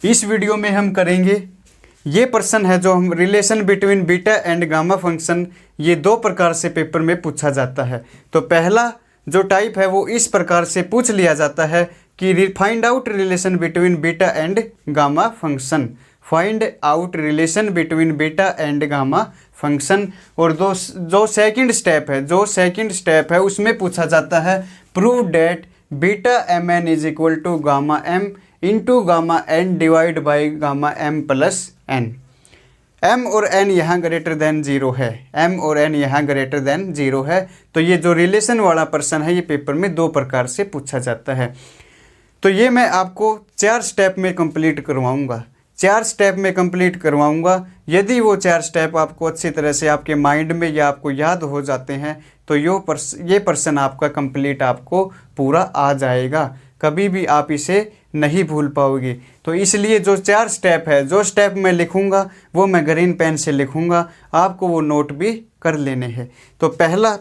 इस वीडियो में हम करेंगे, ये प्रश्न है जो हम relation between beta and gamma function, ये दो प्रकार से पेपर में पूछा जाता है। तो पहला जो टाइप है वो इस प्रकार से पूछ लिया जाता है कि find out relation between beta and gamma function, find out relation between beta and gamma function. और जो सेकंड स्टेप है उसमें पूछा जाता है prove that beta m n is equal to gamma m into gamma n divide by gamma m plus n. M और n यहाँ greater than zero है, एम और एन यहाँ ग्रेटर देन जीरो है। तो ये जो रिलेशन वाला प्रश्न है ये पेपर में दो प्रकार से पूछा जाता है। तो ये मैं आपको 4 स्टेप में कंप्लीट करवाऊंगा, 4 स्टेप में कंप्लीट करवाऊंगा। यदि वो 4 स्टेप आपको अच्छी तरह से आपके माइंड में या आपको याद हो जाते हैं तो ये प्रश्न आपका कंप्लीट आपको पूरा आ जाएगा, कभी भी आप इसे नहीं भूल पाओगे। तो इसलिए जो 4 स्टेप है, जो स्टेप मैं लिखूंगा वो मैं ग्रीन पेन से लिखूंगा, आपको वो नोट भी कर लेने हैं। तो पहला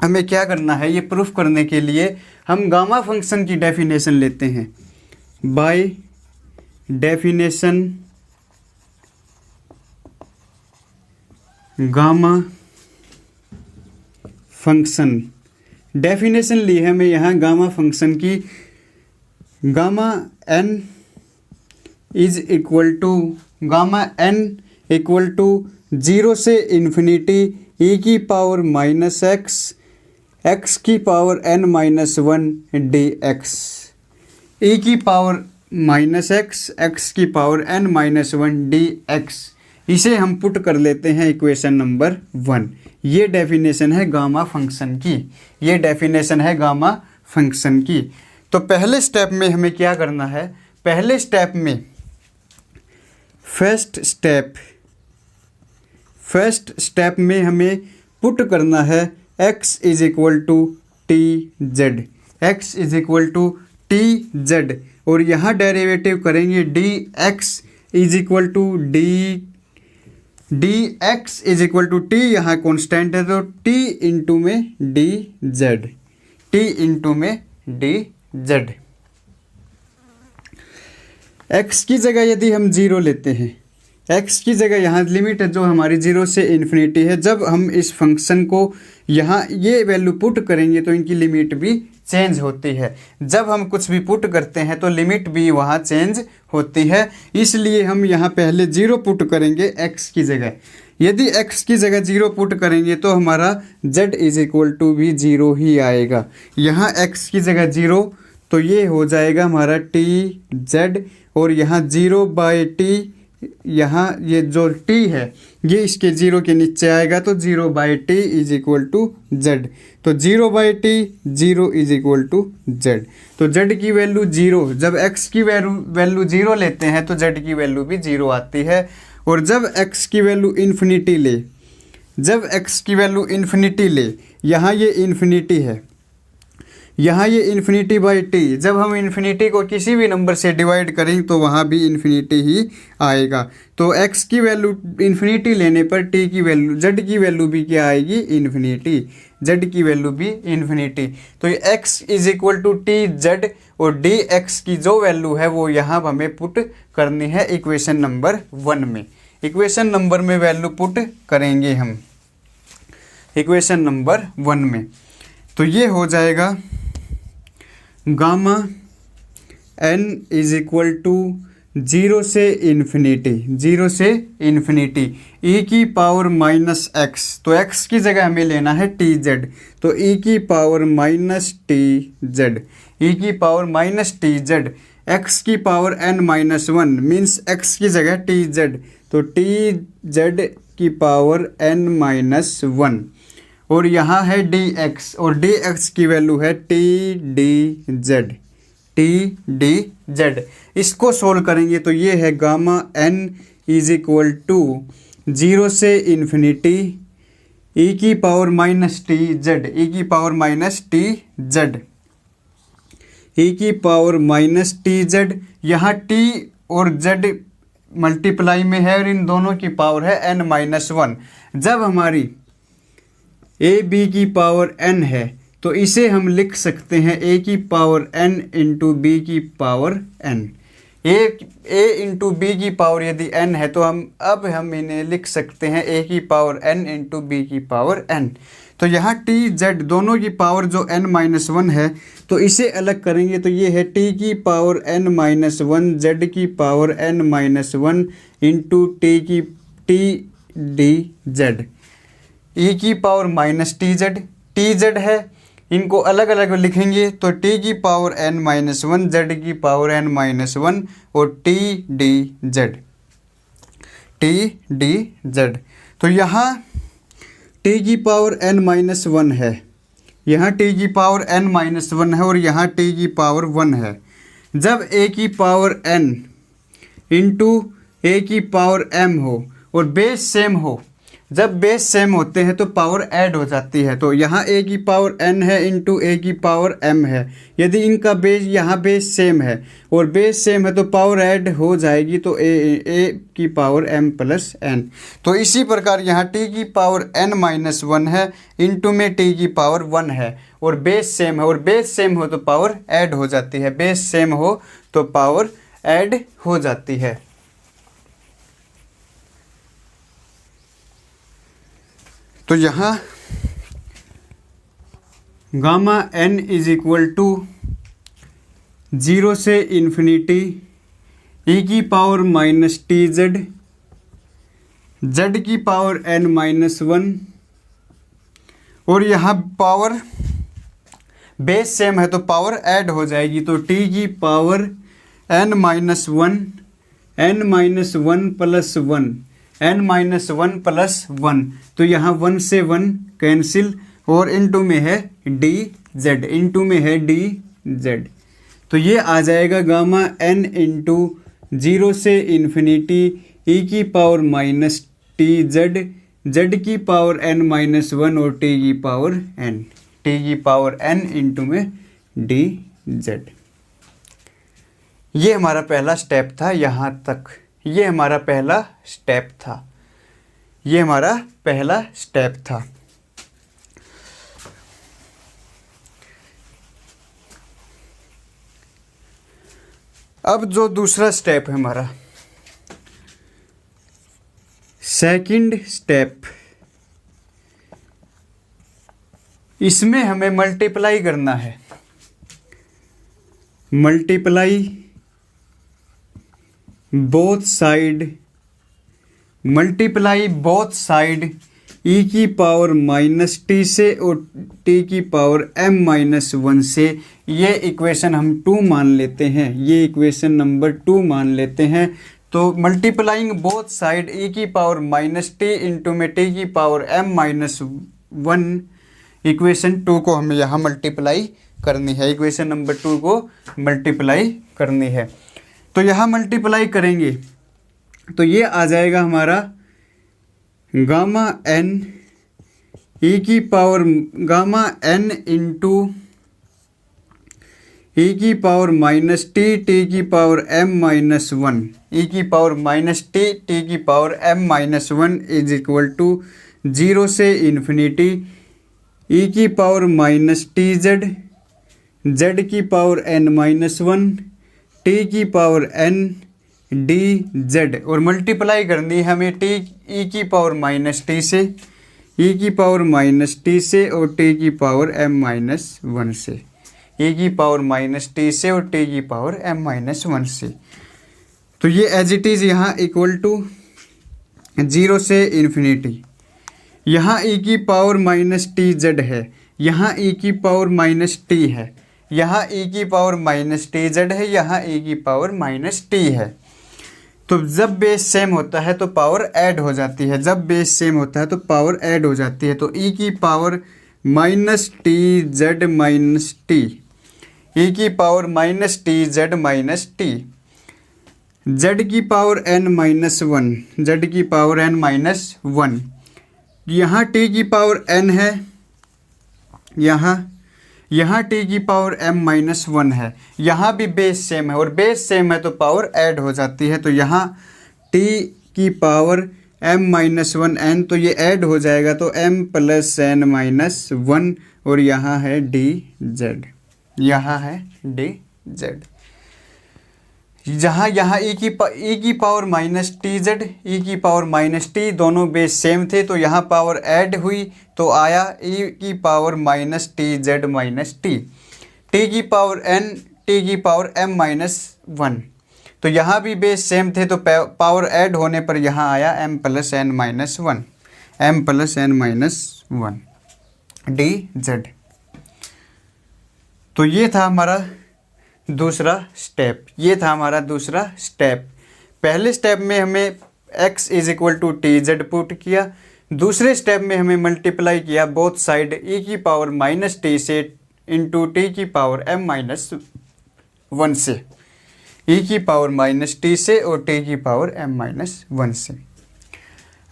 हमें क्या करना है, ये प्रूफ करने के लिए हम गामा फंक्शन की डेफिनेशन लेते हैं। By definition gamma function, definition ली है मैं यहाँ गामा फंक्शन की। Gamma N is equal to, gamma N equal to 0 से इन्फिनिटी ई की पावर माइनस एक्स की power N minus 1 D X, E की पावर माइनस एक्स की power N minus 1 D X. इसे हम पुट कर लेते हैं इक्वेशन नंबर 1। ये डेफिनेशन है गामा फंक्शन की, ये डेफिनेशन है गामा फंक्शन की। तो पहले स्टेप में हमें क्या करना है, पहले स्टेप में फर्स्ट स्टेप में हमें पुट करना है x is equal to t z, x is equal to t z. और यहाँ डेरिवेटिव करेंगे d x is equal to d x is equal to t, यहाँ कॉन्स्टेंट है तो टी इंटू में डी जेड, टी इंटू में d z. x की जगह यदि हम 0 लेते हैं, x की जगह यहाँ लिमिट है जो हमारी 0 से इन्फिनिटी है। जब हम इस फंक्शन को यहाँ ये वैल्यू पुट करेंगे तो इनकी लिमिट भी चेंज होती है। जब हम कुछ भी पुट करते हैं तो लिमिट भी वहाँ चेंज होती है, इसलिए हम यहाँ पहले 0 पुट करेंगे x की जगह। यदि x की जगह 0 पुट करेंगे तो हमारा z इज इक्वल टू भी 0 ही आएगा। यहाँ x की जगह 0 तो ये हो जाएगा हमारा टी जेड, और यहाँ 0 बाई टी, यहाँ ये जो t है ये इसके 0 के नीचे आएगा तो 0 by t is equal to z. तो 0 by t 0 is equal to z. तो z की वैल्यू 0, जब x की वैल्यू 0 लेते हैं तो z की वैल्यू भी 0 आती है। और जब x की वैल्यू इन्फिनिटी ले, जब x की वैल्यू इन्फिनिटी ले, यहाँ ये इन्फिनिटी है, यहाँ ये इन्फिनिटी बाई टी, जब हम इन्फिनिटी को किसी भी नंबर से डिवाइड करेंगे तो वहाँ भी इन्फिनिटी ही आएगा। तो x की वैल्यू इन्फिनिटी लेने पर t की वैल्यू, z की वैल्यू भी क्या आएगी, इन्फिनिटी, z की वैल्यू भी इन्फिनिटी। तो ये x is equal to t z, और डी एक्स की जो वैल्यू है वो यहाँ हमें पुट करनी है इक्वेशन नंबर 1 में। इक्वेशन नंबर में वैल्यू पुट करेंगे हम इक्वेशन नंबर 1 में। तो ये हो जाएगा gamma n is equal to 0 से इन्फिनिटी, 0 से इन्फिनिटी e की पावर माइनस x, तो x की जगह हमें लेना है टी जेड, तो e की power minus t z, e की power minus t z, x की power n minus 1 means x की जगह टी जेड, तो टी जेड की पावर n माइनस 1। और यहाँ है डी एक्स, और डी एक्स की वैल्यू है t d z, t d z. इसको सोल्व करेंगे तो ये है gamma N is equal to 0 से इन्फिनिटी ई की power minus t z, e की power minus t z, e की पावर माइनस टी जेड। यहाँ टी और जेड मल्टीप्लाई में है और इन दोनों की पावर है n माइनस 1। जब हमारी ए बी की पावर n है तो इसे हम लिख सकते हैं a की पावर n इंटू बी की पावर n, ए इंटू बी की पावर यदि n है तो हम इन्हें लिख सकते हैं a की पावर n इंटू बी की पावर n। तो यहाँ t z दोनों की पावर जो n-1 है, तो इसे अलग करेंगे तो ये है t की पावर n-1 z की power n-1 into T d Z e की पावर टी जेड है, इनको अलग अलग लिखेंगे तो t की पावर n-1 z की पावर n-1 और टी डी जेड। तो यहाँ t की पावर n-1 है, यहाँ t की पावर n-1 है और यहाँ t की पावर 1 है। जब a की पावर n इंटू a की पावर m हो और बेस सेम हो, जब बेस सेम होते हैं तो पावर ऐड हो जाती है। तो यहाँ a की पावर n है इंटू a की पावर m है, यदि इनका बेस यहाँ बेस सेम है और बेस सेम है तो पावर ऐड हो जाएगी, तो a की पावर m प्लस n। तो इसी प्रकार यहाँ t की पावर n-1 है, इंटू में t की पावर 1 है और बेस सेम है, और बेस सेम हो तो पावर ऐड हो जाती है, बेस सेम हो तो पावर ऐड हो जाती है। तो यहाँ gamma n is equal to 0 से इन्फिनिटी e की power minus t z, Z की पावर n-1, और यहाँ पावर बेस सेम है तो पावर ऐड हो जाएगी, तो t की power n-1 plus 1 n-1 plus 1, तो यहाँ 1 से 1 कैंसिल और इनटू में है डी जेड। तो ये आ जाएगा गामा n इंटू 0 से इन्फिनिटी e की power minus t z, Z की पावर n-1 और t की पावर n इंटू में डी जेड। ये हमारा पहला स्टेप था, यहाँ तक ये हमारा पहला स्टेप था। अब जो दूसरा स्टेप है हमारा, सेकंड स्टेप, इसमें हमें मल्टीप्लाई करना है, मल्टीप्लाई बोथ साइड e की पावर माइनस टी से और t की पावर m-1 से। ये इक्वेशन हम 2 मान लेते हैं, ये इक्वेशन नंबर 2 मान लेते हैं। तो मल्टीप्लाइंग बोथ साइड e की पावर माइनस टी इंटू में t की पावर m-1, इक्वेशन 2 को हमें यहाँ मल्टीप्लाई करनी है, इक्वेशन नंबर 2 को मल्टीप्लाई करनी है। तो यहाँ मल्टीप्लाई करेंगे तो ये आ जाएगा हमारा गामा n इंटू e की पावर माइनस टी की पावर m-1, e की पावर माइनस टी की power m-1 is equal to 0 से इन्फिनिटी e की power minus t z, Z की पावर n-1, t की पावर n डी जेड, और multiply करनी है हमें e की पावर माइनस टी से, e की पावर माइनस टी से और t की पावर m-1 से, e की पावर माइनस टी से और t की पावर m-1 से। तो ये एज इट इज़ यहाँ इक्वल टू 0 से इन्फिनिटी, यहाँ e की पावर माइनस टी जेड है, यहाँ e की पावर माइनस टी है, यहाँ e की पावर माइनस टी जेड है, यहाँ e की पावर माइनस टी है। तो जब बेस सेम होता है तो पावर ऐड हो जाती है, जब बेस सेम होता है तो पावर ऐड हो जाती है। तो e की power minus t Z minus T, e की power minus t Z minus t, z की पावर n-1, जेड की पावर n-1, यहाँ t की पावर n है, यहाँ t की पावर m-1 है, यहाँ भी बेस सेम है और बेस सेम है तो पावर ऐड हो जाती है। तो यहाँ t की पावर m-1 n, तो ये ऐड हो जाएगा तो m प्लस n-1, और यहाँ है डी जेड, यहाँ है डी जेड। जहाँ यहाँ ई की power minus t z, e की पावर माइनस टी, दोनों बेस सेम थे तो यहाँ पावर ऐड हुई तो आया ई की power minus t Z minus T, T की पावर एन, टी की पावर एम माइनस वन। तो यहाँ भी बेस सेम थे तो पावर ऐड होने पर यहाँ आया m plus n minus one, m plus n minus one D z. तो ये था हमारा दूसरा स्टेप, ये था हमारा दूसरा स्टेप। पहले स्टेप में हमें x is equal to t z put किया, दूसरे स्टेप में हमें मल्टीप्लाई किया बोथ साइड e की पावर माइनस टी से इंटू टी की पावर m माइनस वन से, e की पावर माइनस टी से और t की पावर m माइनस वन से।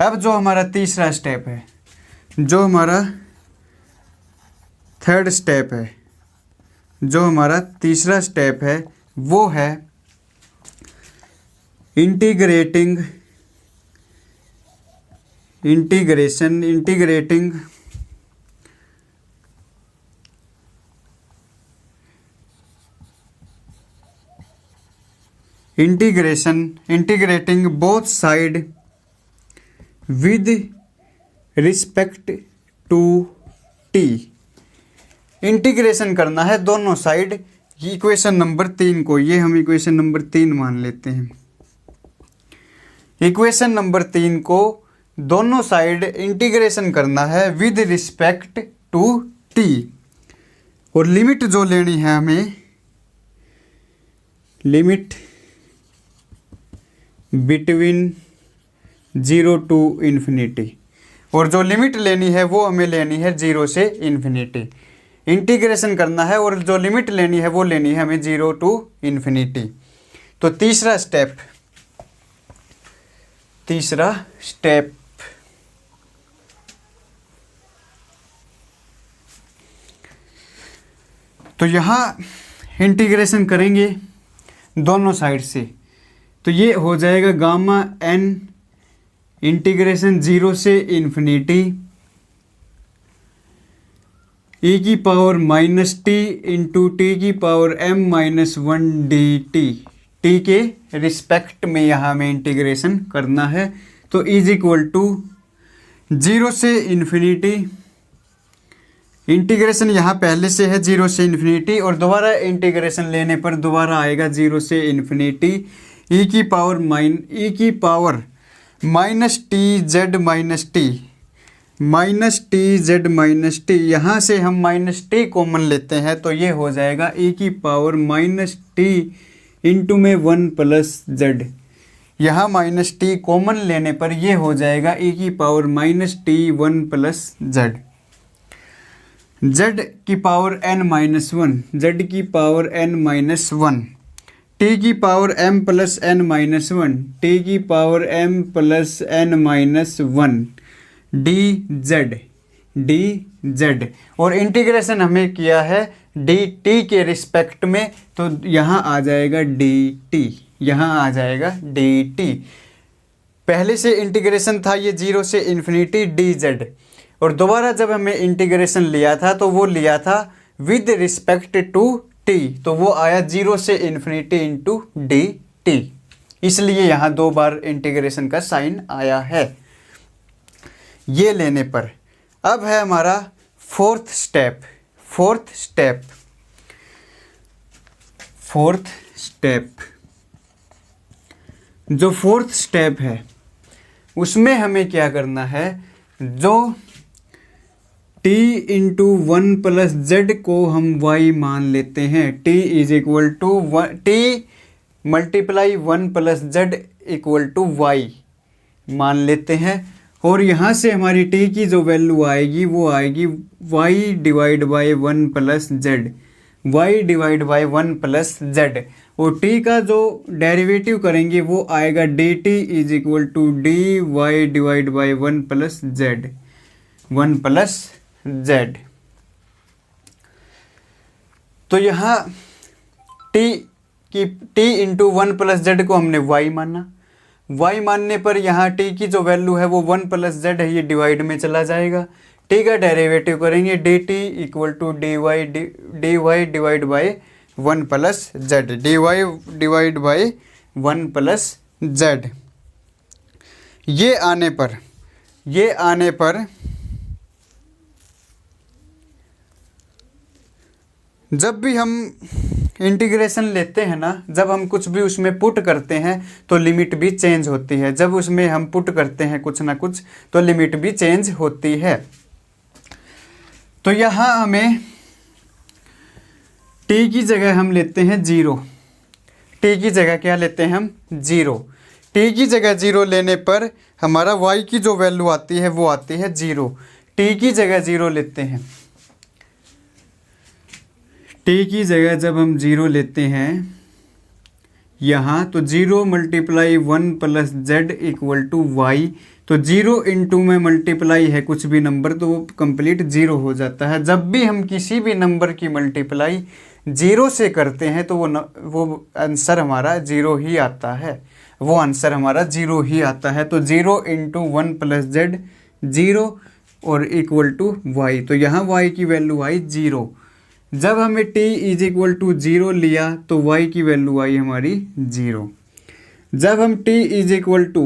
अब जो हमारा तीसरा स्टेप है, जो हमारा थर्ड स्टेप है, जो हमारा तीसरा स्टेप है वो है integrating both side with respect to t. Integration करना है दोनों साइड, इक्वेशन नंबर 3 को, ये हम इक्वेशन नंबर 3 मान लेते हैं। इक्वेशन नंबर 3 को दोनों साइड इंटीग्रेशन करना है विद रिस्पेक्ट टू टी, और लिमिट जो लेनी है हमें, लिमिट बिटवीन 0 टू इन्फिनिटी, और जो लिमिट लेनी है वो हमें लेनी है 0 से इन्फिनिटी। इंटीग्रेशन करना है और जो लिमिट लेनी है वो लेनी है हमें 0 टू इन्फिनिटी। तो तीसरा स्टेप तो यहाँ इंटीग्रेशन करेंगे दोनों साइड से, तो ये हो जाएगा गामा एन इंटीग्रेशन 0 से इन्फिनिटी e की power minus T into T की power m minus one D T, T के रिस्पेक्ट में यहाँ हमें इंटीग्रेशन करना है। तो इज इक्वल टू 0 से इन्फिनिटी, इंटीग्रेशन यहाँ पहले से है 0 से इन्फिनिटी, और दोबारा इंटीग्रेशन लेने पर दोबारा आएगा 0 से इन्फिनिटी e की power minus t Z minus T, minus t Z minus T, यहाँ से हम माइनस टी कॉमन लेते हैं तो ये हो जाएगा e की पावर माइनस टी इंटू में 1 प्लस जेड, यहाँ माइनस टी कॉमन लेने पर ये हो जाएगा e की power minus T 1 plus Z, Z की power n minus one, Z की power n minus one, T की power m plus n minus one, T की power m plus n minus one D Z, और integration हमें किया है D T के respect में, तो यहाँ आ जाएगा डी टी, यहाँ आ जाएगा डी टी। पहले से इंटीग्रेशन था ये 0 से इन्फिनिटी डी जेड, और दोबारा जब हमें इंटीग्रेशन लिया था तो वो लिया था विद रिस्पेक्ट टू टी, तो वो आया 0 से इन्फिनिटी इंटू डी टी, इसलिए यहाँ 2 बार इंटीग्रेशन का साइन आया है ये लेने पर। अब है हमारा फोर्थ स्टेप। जो फोर्थ स्टेप है उसमें हमें क्या करना है, जो t इंटू 1 प्लस जेड को हम y मान लेते हैं, t is equal to t multiply 1 plus z equal to y मान लेते हैं, और यहाँ से हमारी t की जो वैल्यू आएगी वो आएगी y divide by 1 plus z, y divide by 1 plus z, और t का जो डेरिवेटिव करेंगे वो आएगा dt is equal to d y divide by 1 plus Z. तो यहाँ t इंटू 1 प्लस जेड को हमने y माना, y मानने पर यहाँ t की जो वैल्यू है वो 1 प्लस जेड है, ये डिवाइड में चला जाएगा, t का डेरिवेटिव करेंगे dt equal to dy divide by 1 plus z, dy divide by 1 plus z. ये आने पर जब भी हम इंटीग्रेशन लेते हैं ना, जब हम कुछ भी उसमें पुट करते हैं तो लिमिट भी चेंज होती है। जब उसमें हम पुट करते हैं कुछ ना कुछ तो लिमिट भी चेंज होती है। तो यहाँ हमें t की जगह हम लेते हैं 0। t की जगह क्या लेते हैं हम? 0। t की जगह 0 लेने पर हमारा y की जो वैल्यू आती है वो आती है 0। t की जगह 0 लेते हैं, t की जगह जब हम 0 लेते हैं यहाँ, तो 0 multiply 1 plus z equal to y. तो 0 इंटू में मल्टीप्लाई है कुछ भी नंबर तो वो कंप्लीट 0 हो जाता है। जब भी हम किसी भी नंबर की मल्टीप्लाई 0 से करते हैं तो वो आंसर हमारा 0 ही आता है, वो आंसर हमारा 0 ही आता है। तो 0 इंटू 1 प्लस जेड 0 और इक्वल टू वाई। तो यहाँ y की वैल्यू आई 0। जब हमें t इज इक्वल टू 0 लिया तो y की वैल्यू आई हमारी 0। जब हम t is equal to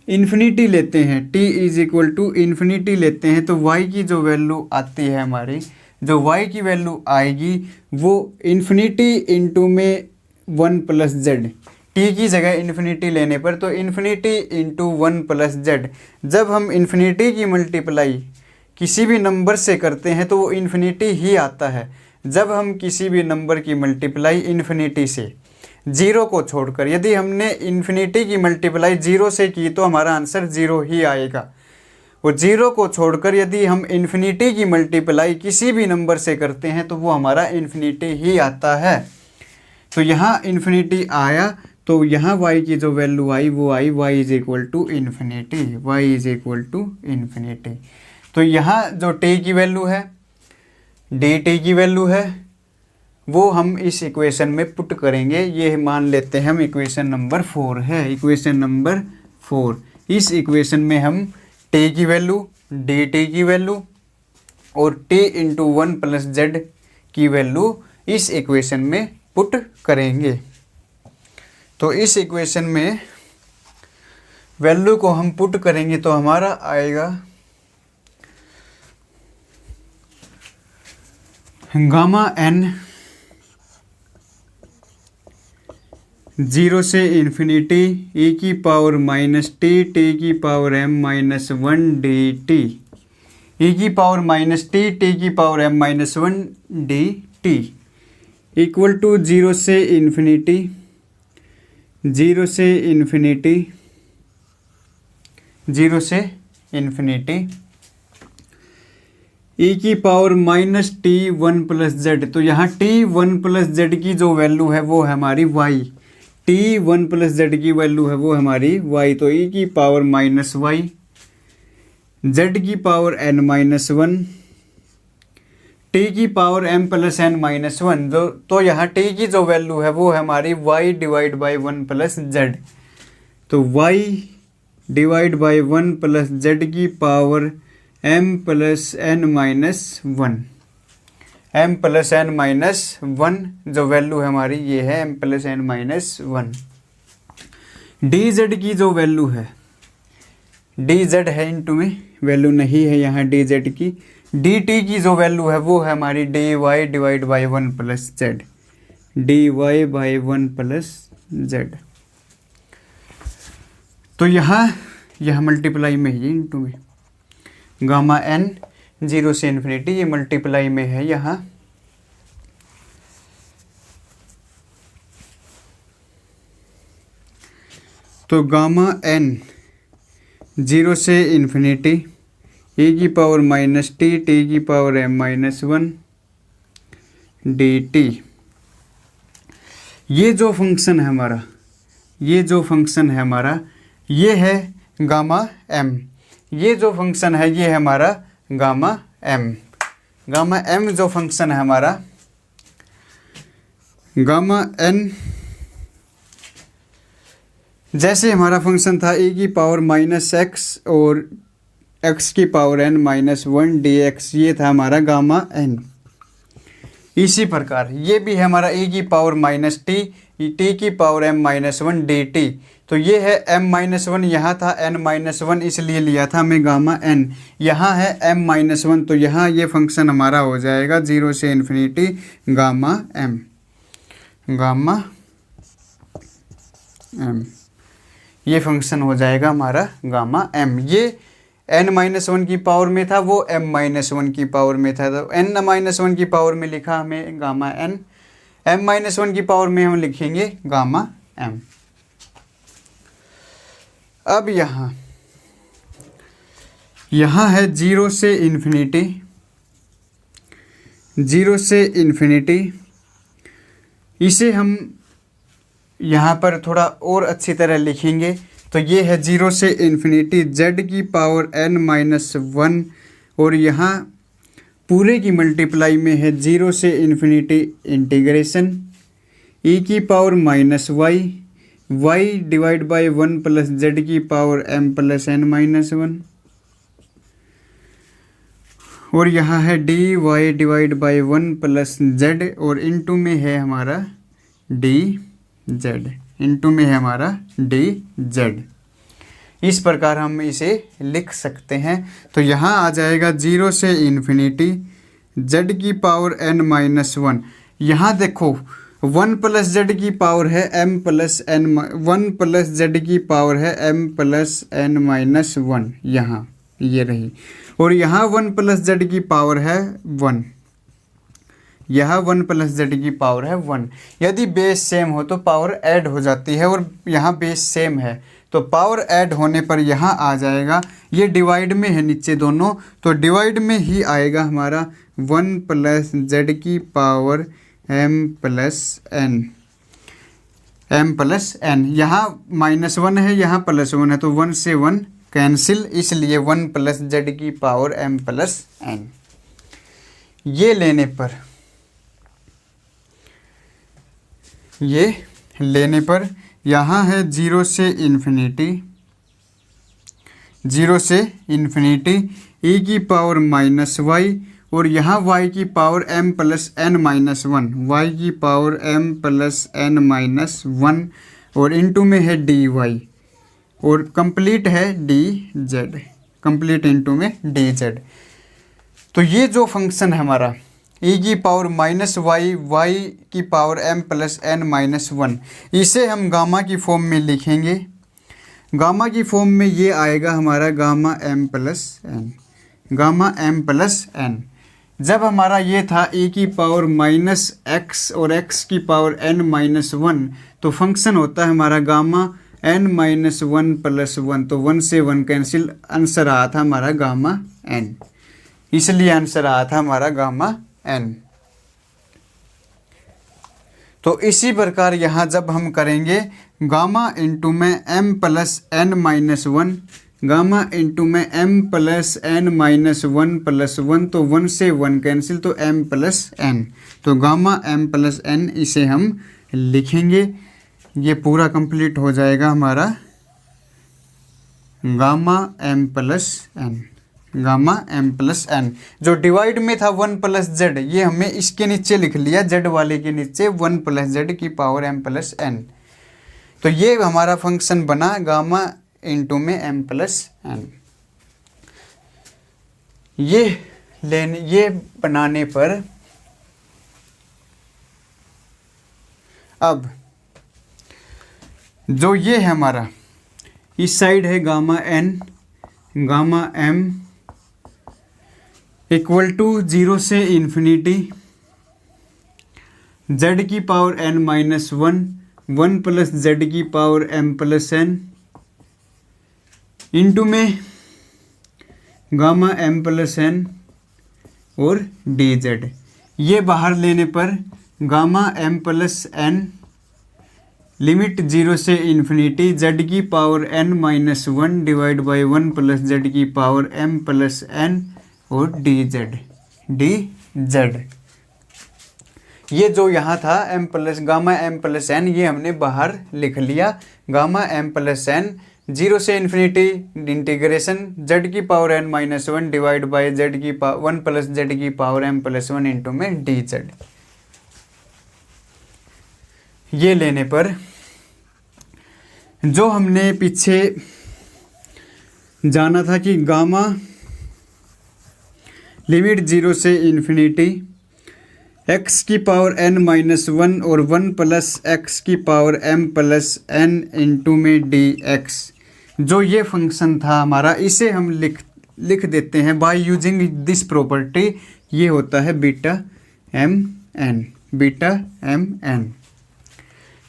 infinity लेते हैं, t is equal to infinity लेते हैं तो y की जो वैल्यू आती है हमारी, जो y की वैल्यू आएगी वो इन्फिनिटी इंटू में 1 प्लस जेड। t की जगह इन्फिनिटी लेने पर तो इन्फिनिटी इंटू 1 प्लस जेड। जब हम इन्फिनिटी की मल्टीप्लाई किसी भी नंबर से करते हैं तो वो इन्फिनिटी ही आता है। जब हम किसी भी नंबर की मल्टीप्लाई इन्फिनिटी से 0 को छोड़कर, यदि हमने इन्फिनिटी की मल्टीप्लाई 0 से की तो हमारा आंसर 0 ही आएगा। और 0 को छोड़कर यदि हम इन्फिनिटी की मल्टीप्लाई किसी भी नंबर से करते हैं तो वो हमारा इन्फिनिटी ही आता है। तो यहाँ इन्फिनिटी आया तो यहाँ y की जो वैल्यू आई वो आई y is equal to infinity, y is equal to infinity. तो यहाँ जो t की वैल्यू है, dt की वैल्यू है, वो हम इस इक्वेशन में पुट करेंगे। ये मान लेते हैं हम इक्वेशन नंबर 4 है, इक्वेशन नंबर 4। इस इक्वेशन में हम t की वैल्यू, dt की वैल्यू और t इंटू 1 प्लस जेड की वैल्यू इस इक्वेशन में पुट करेंगे। तो इस इक्वेशन में वैल्यू को हम पुट करेंगे तो हमारा आएगा गामा n 0 से इन्फिनिटी e की पावर माइनस टी, t की power m minus 1 dt, e की पावर माइनस टी, t की power m minus 1 dt equal to 0 से इन्फिनिटी, 0 से इन्फिनिटी, 0 से इन्फिनिटी e की power minus T 1 plus Z. तो यहाँ t 1 प्लस जेड की जो वैल्यू है वो है हमारी y, t 1 प्लस जेड की वैल्यू है वो हमारी y। तो e की पावर माइनस y, z की पावर n माइनस 1, t की power m plus n minus 1। तो यहाँ t की जो वैल्यू है वो है हमारी y divide by 1 plus Z. तो y divide by 1 plus Z की power m plus n minus 1, m plus n minus 1 जो वैल्यू है हमारी ये है m plus n minus 1। dz की जो वैल्यू है, dz है इंटू में वैल्यू नहीं है यहाँ dz की, dt की जो वैल्यू है वो है हमारी dy divide by 1 plus z, dy by 1 plus Z. तो यहाँ यह मल्टीप्लाई में है इंटू में, गामा n 0 से इन्फिनिटी ये मल्टीप्लाई में है यहाँ। तो गामा n 0 से इन्फिनिटी e की पावर माइनस टी, t की पावर m माइनस 1 dt। ये जो फंक्शन है हमारा, ये जो फंक्शन है हमारा ये है गामा m। ये जो फंक्शन है ये है हमारा गामा m। गामा m जो फंक्शन है हमारा, गामा n जैसे हमारा फंक्शन था e की पावर माइनस x और x की पावर n माइनस 1 dx, ये था हमारा गामा n। इसी प्रकार ये भी है हमारा e की पावर माइनस टी, टी की power m minus one D T. तो ये है m माइनस वन, यहाँ था n माइनस वन, इसलिए लिया था हमें गामा n। यहाँ है m माइनस वन, तो यहाँ ये फंक्शन हमारा हो जाएगा 0 से infinity gamma m, gamma m। ये फंक्शन हो जाएगा हमारा गामा m। ये n माइनस वन की पावर में था, वो m माइनस वन की पावर में था। तो n माइनस वन की पावर में लिखा हमें gamma n, m minus one की पावर में हम लिखेंगे गामा m। अब यहाँ है 0 से इन्फिनिटी, 0 से इन्फिनिटी। इसे हम यहाँ पर थोड़ा और अच्छी तरह लिखेंगे। तो ये है 0 से इन्फिनिटी z की पावर n माइनस वन, और यहाँ पूरे की मल्टीप्लाई में है 0 से इन्फिनिटी इंटीग्रेशन e की power minus y, y divide by 1 plus z की power m plus n minus one, और यहाँ है dy divide by 1 plus z, और इनटू में है हमारा dz, इनटू में है हमारा dz। इस प्रकार हम इसे लिख सकते हैं। तो यहाँ आ जाएगा 0 से इन्फिनिटी z की पावर n माइनस वन। यहाँ देखो 1 प्लस z की पावर है m plus n, 1 plus z की पावर है m plus n minus one, यहाँ ये रही। और यहाँ 1 प्लस z की पावर है 1, यह 1 प्लस z की पावर है 1। यदि बेस सेम हो तो पावर ऐड हो जाती है, और यहाँ बेस सेम है तो पावर ऐड होने पर यहाँ आ जाएगा। ये डिवाइड में है नीचे दोनों, तो डिवाइड में ही आएगा हमारा 1 प्लस z की power m plus n, m plus n। यहाँ माइनस वन है, यहाँ प्लस वन है, तो 1 से 1 कैंसिल, इसलिए 1 प्लस z की पावर m प्लस n। ये लेने पर यहाँ है 0 से इन्फिनिटी, 0 से इन्फिनिटी e की पावर माइनस वाई, और यहाँ y की power m plus n minus one, y की power m plus n minus one, और इनटू में है dy, और कंप्लीट है dz, कंप्लीट इनटू में dz। तो ये जो फंक्शन है हमारा e की पावर माइनस वाई, y की power m plus n minus one, इसे हम गामा की फॉर्म में लिखेंगे। गामा की फॉर्म में ये आएगा हमारा gamma m plus n, gamma m plus n। जब हमारा ये था e की पावर माइनस x और x की पावर n माइनस वन, तो फंक्शन होता है हमारा gamma n minus one plus one, तो 1 से 1 कैंसिल, आंसर आया था हमारा गामा n, इसलिए आंसर आया था हमारा गामा n। तो इसी प्रकार यहाँ जब हम करेंगे गामा इंटू में m plus n minus one, gamma into में m plus n minus one plus one, तो 1 से 1 कैंसिल, तो m प्लस n, तो गामा m प्लस n इसे हम लिखेंगे। ये पूरा कंप्लीट हो जाएगा हमारा gamma m plus n, gamma m plus n। जो डिवाइड में था 1 प्लस z, ये हमें इसके नीचे लिख लिया, z वाले के नीचे 1 प्लस z की पावर m प्लस n। तो ये हमारा फंक्शन बना गामा इंटू में m प्लस n। ये बनाने पर अब जो ये है हमारा, इस साइड है gamma n, gamma m equal to 0 से इन्फिनिटी z की power n minus one, 1 plus z की power m plus n, into में गामा m प्लस n और dz। ये बाहर लेने पर gamma m plus n limit 0 से इन्फिनिटी z की power n minus one divide by 1 plus z की पावर m प्लस n और dz। ये जो यहाँ था m plus gamma m plus n, ये हमने बाहर लिख लिया। गामा m प्लस n 0 से इन्फिनिटी इंटीग्रेशन z की power n minus one divide by z की 1 प्लस z की power m plus one into में dz। ये लेने पर जो हमने पीछे जाना था कि गामा लिमिट 0 से इन्फिनिटी x की पावर n माइनस 1 और 1 प्लस एक्स की power m plus n into में dx, जो ये फंक्शन था हमारा, इसे हम लिख देते हैं बाय यूजिंग दिस प्रॉपर्टी। ये होता है बीटा एम एन।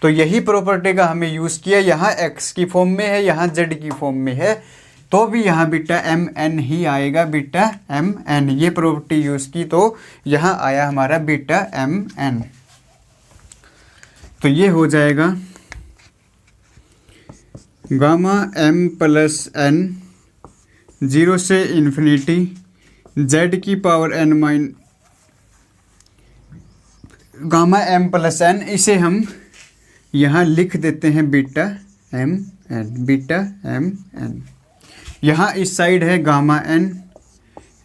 तो यही प्रॉपर्टी का हमें यूज़ किया। यहाँ x की फॉर्म में है, यहाँ z की फॉर्म में है, तो भी यहाँ बीटा एम एन ही आएगा, बीटा एम एन। ये प्रॉपर्टी यूज़ की तो यहाँ आया हमारा बीटा एम एन। तो ये हो जाएगा गामा m प्लस n 0 से इन्फिनिटी z की पावर n माइन गामा m प्लस n, इसे हम यहाँ लिख देते हैं beta m n, beta m n. यहाँ इस साइड है गामा n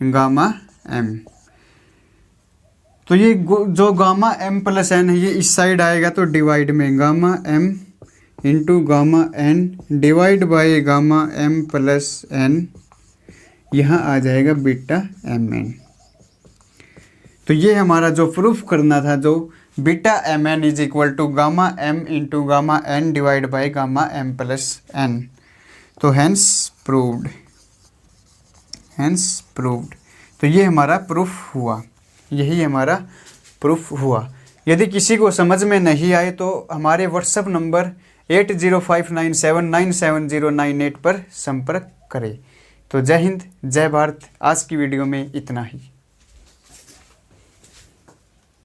गामा m, तो ये जो गामा m प्लस n है ये इस साइड आएगा, तो डिवाइड में gamma m into gamma n divide by gamma m plus n, यहाँ आ जाएगा बीटा एम एन। तो ये हमारा जो प्रूफ करना था, जो beta m n is equal to gamma m into gamma n divide by gamma m plus n, तो हैंस प्रूव्ड, हैंस प्रूव्ड। तो ये हमारा प्रूफ हुआ, यही हमारा प्रूफ हुआ। यदि किसी को समझ में नहीं आए तो हमारे व्हाट्सएप नंबर 8059797098 पर संपर्क करें। तो जय हिंद, जय भारत। आज की वीडियो में इतना ही।